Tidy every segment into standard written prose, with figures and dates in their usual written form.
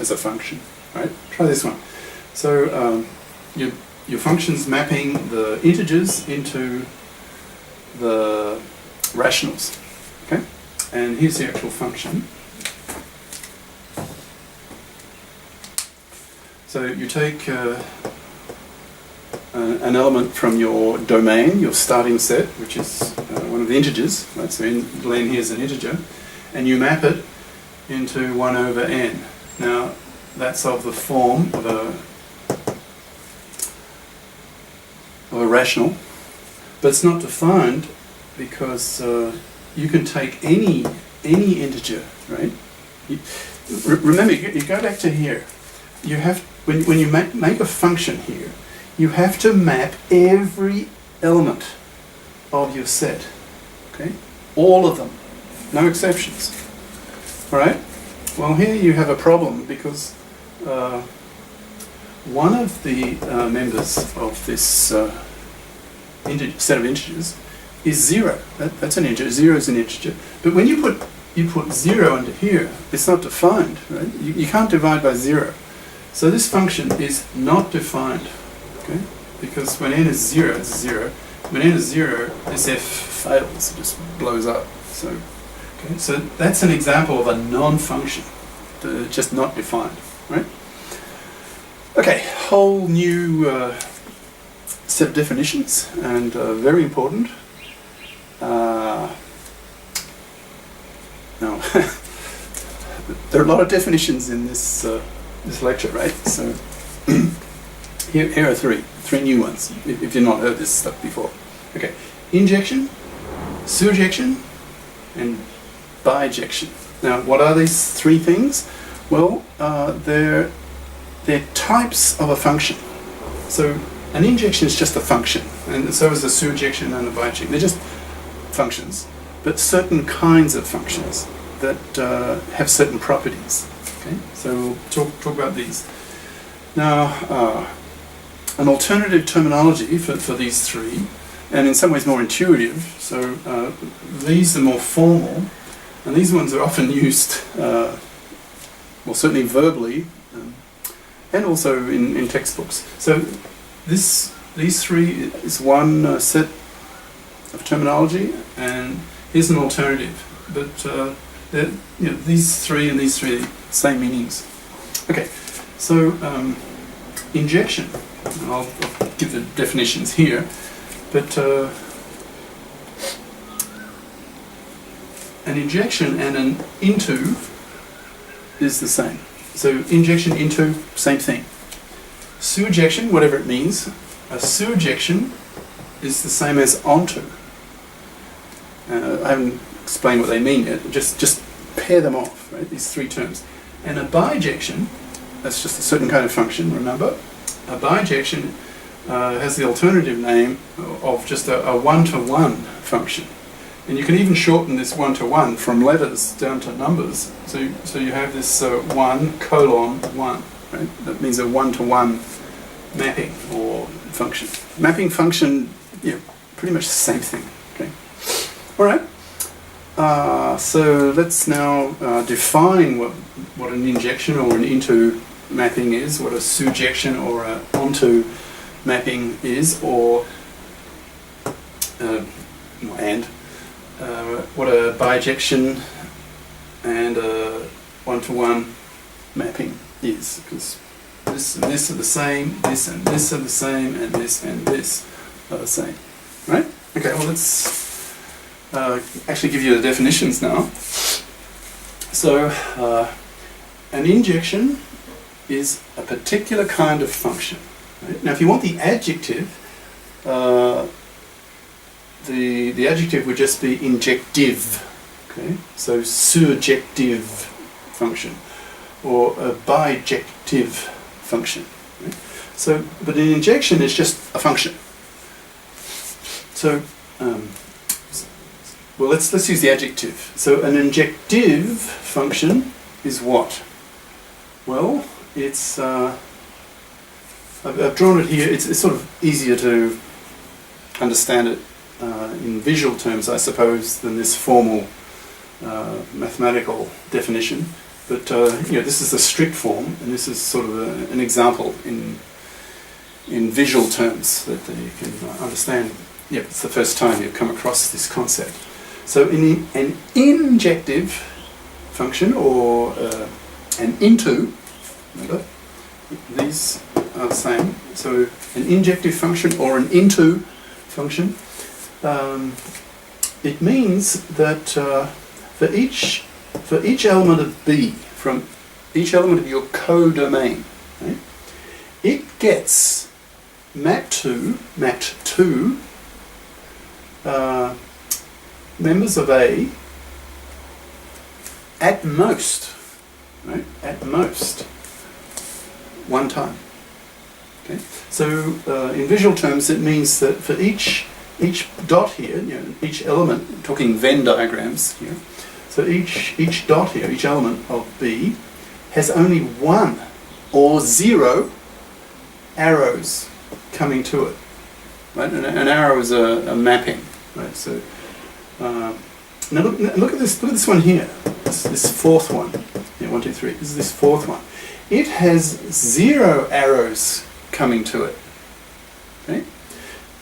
as a function, right? Try this one. So your function's mapping the integers into the rationals, okay? And here's the actual function. So you take an element from your domain, your starting set, which is one of the integers, right? So len here is an integer, and you map it into 1 over n. Now, that's of the form of a rational, but it's not defined because you can take any integer, right? Remember, you go back to here. You have, when you make a function here, you have to map every element of your set, okay? All of them, no exceptions. All right? Well, here you have a problem because one of the members of this set of integers is 0. That's an integer. 0 is an integer. But when you put 0 under here, it's not defined, right? You can't divide by 0. So this function is not defined, okay? Because when n is 0, it's 0. When n is 0, this f fails, it just blows up. So, okay, so that's an example of a non-function, just not defined, right? Okay, whole new set of definitions, and very important. No, there are a lot of definitions in this this lecture, right? So here are three new ones, if you've not heard this stuff before. Okay, injection, surjection, and bijection. Now, what are these three things? Well, they're types of a function. So an injection is just a function, and so is a surjection and a bijection. They're just functions, but certain kinds of functions that have certain properties. Okay, so we'll talk about these. Now, an alternative terminology for these three, and in some ways more intuitive. So these are more formal, and these ones are often used, well, certainly verbally, and also in textbooks. So these three is one set of terminology, and here's an alternative. But these three and these three, same meanings. Okay, so injection. I'll give the definitions here, but an injection and an into is the same. So injection, into, same thing. Surjection, whatever it means, a surjection is the same as onto. I haven't explained what they mean yet. Just pair them off, right? These three terms. And a bijection, that's just a certain kind of function, remember? A bijection has the alternative name of just a one-to-one function. And you can even shorten this one-to-one from letters down to numbers. So you have this 1 colon 1, right? That means a one-to-one mapping or function. Mapping function, yeah, pretty much the same thing. Okay. All right. So let's now define what an injection or an into mapping is, what a surjection or an onto mapping is, or what a bijection and a one-to-one mapping is, because this and this are the same, this and this are the same, and this are the same, right? Okay, well, let's actually give you the definitions now. So an injection is a particular kind of function. Right? Now, if you want the adjective, the adjective would just be injective. Okay, so surjective function or a bijective function. Right? So, but an injection is just a function. So, well, let's use the adjective. So, an injective function is what? Well, it's I've drawn it here. It's sort of easier to understand it in visual terms, I suppose, than this formal mathematical definition. But this is the strict form, and this is sort of an example in visual terms that you can understand. Yeah, it's the first time you've come across this concept. So in an injective function, or an into, remember, these are the same. So an injective function or an into function, it means that for each element of B, from each element of your codomain, right, it gets mapped to members of A at most, right? At most one time. Okay. So in visual terms, it means that for each dot here, each element, talking Venn diagrams here. So each dot here, each element of B, has only one or zero arrows coming to it. Right? An arrow is a mapping. Right? So now look at this. Look at this one here. This fourth one. Yeah, 1, 2, 3. This is this fourth one. It has zero arrows coming to it. Okay?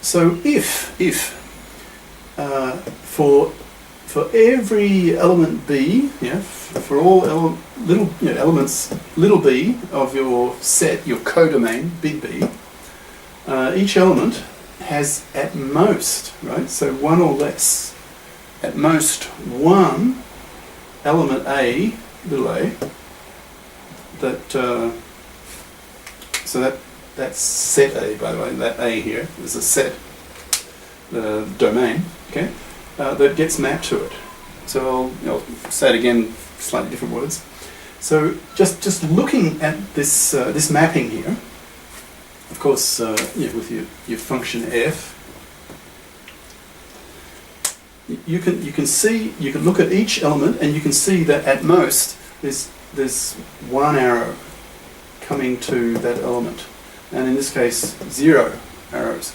So if for every element B, for all elements little b of your set, your codomain, big B, each element has at most, right, so one or less, at most one element A, little a, that, so that's set A, by the way, that A here is a set, the domain, okay, that gets mapped to it. So I'll say it again, slightly different words. So just looking at this this mapping here, of course, with your function f, you can look at each element and you can see that at most there's one arrow coming to that element, and in this case 0 arrows.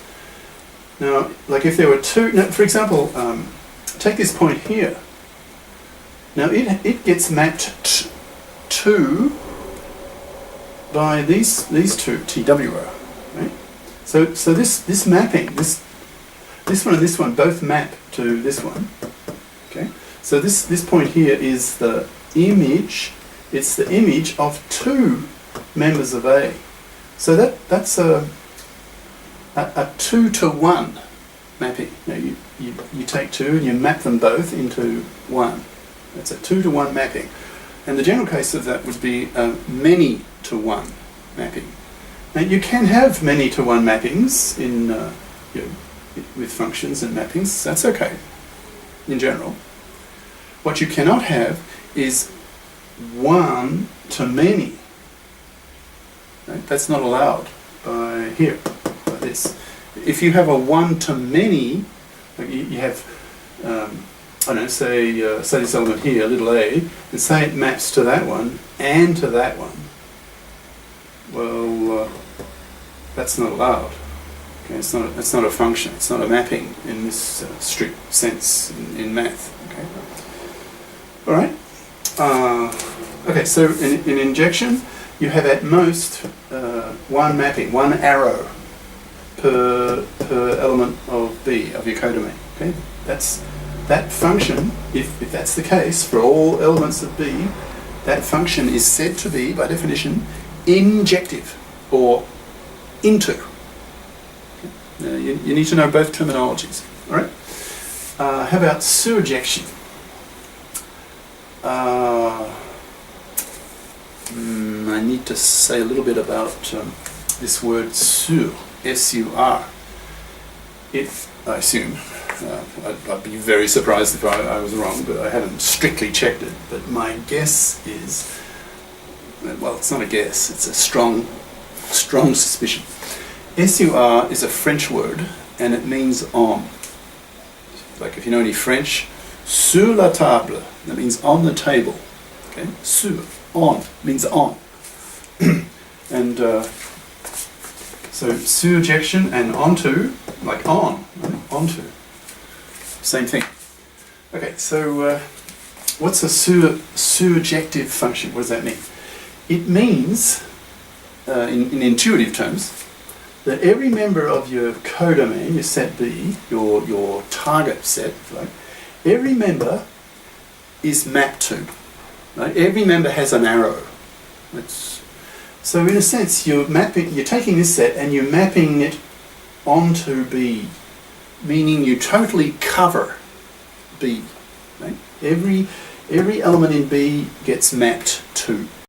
Now, like if there were two, now for example, take this point here. Now it gets mapped to by these two TWO, right? So this mapping, this one and this one both map to this one. Okay. So this point here is the image. It's the image of two members of A. So that's a 2-to-1 mapping. Now you take two and you map them both into one. That's a 2-to-1 mapping. And the general case of that would be a many-to-1 mapping. Now you can have many-to-1 mappings in with functions and mappings. That's okay in general. What you cannot have is one-to-many. Right? That's not allowed by here, by this. If you have a one-to-many, like you have, I don't know, say this element here, little a, and say it maps to that one and to that one. Well, that's not allowed. Okay, it's not a function. It's not a mapping in this strict sense in math. Okay. All right. Okay. So in injection, you have at most one mapping, one arrow per element of B of your codomain. Okay. That function, if that's the case for all elements of B, that function is said to be, by definition, injective or into. Okay. You need to know both terminologies. All right. How about surjection? I need to say a little bit about this word sur, S-U-R. I assume, I'd be very surprised if I was wrong, but I haven't strictly checked it. But my guess is, well, it's not a guess, it's a strong suspicion. S-U-R is a French word, and it means on. Like if you know any French, sur la table, that means on the table. Okay, sur, on, means on. And so surjection and onto, like on, right? Onto, same thing. Okay, so what's a surjective function? What does that mean? It means, in intuitive terms, that every member of your codomain, your set B, your target set, right, every member is mapped to. Right? Every member has an arrow. So in a sense, you're taking this set and you're mapping it onto B, meaning you totally cover B. Right? Every element in B gets mapped to.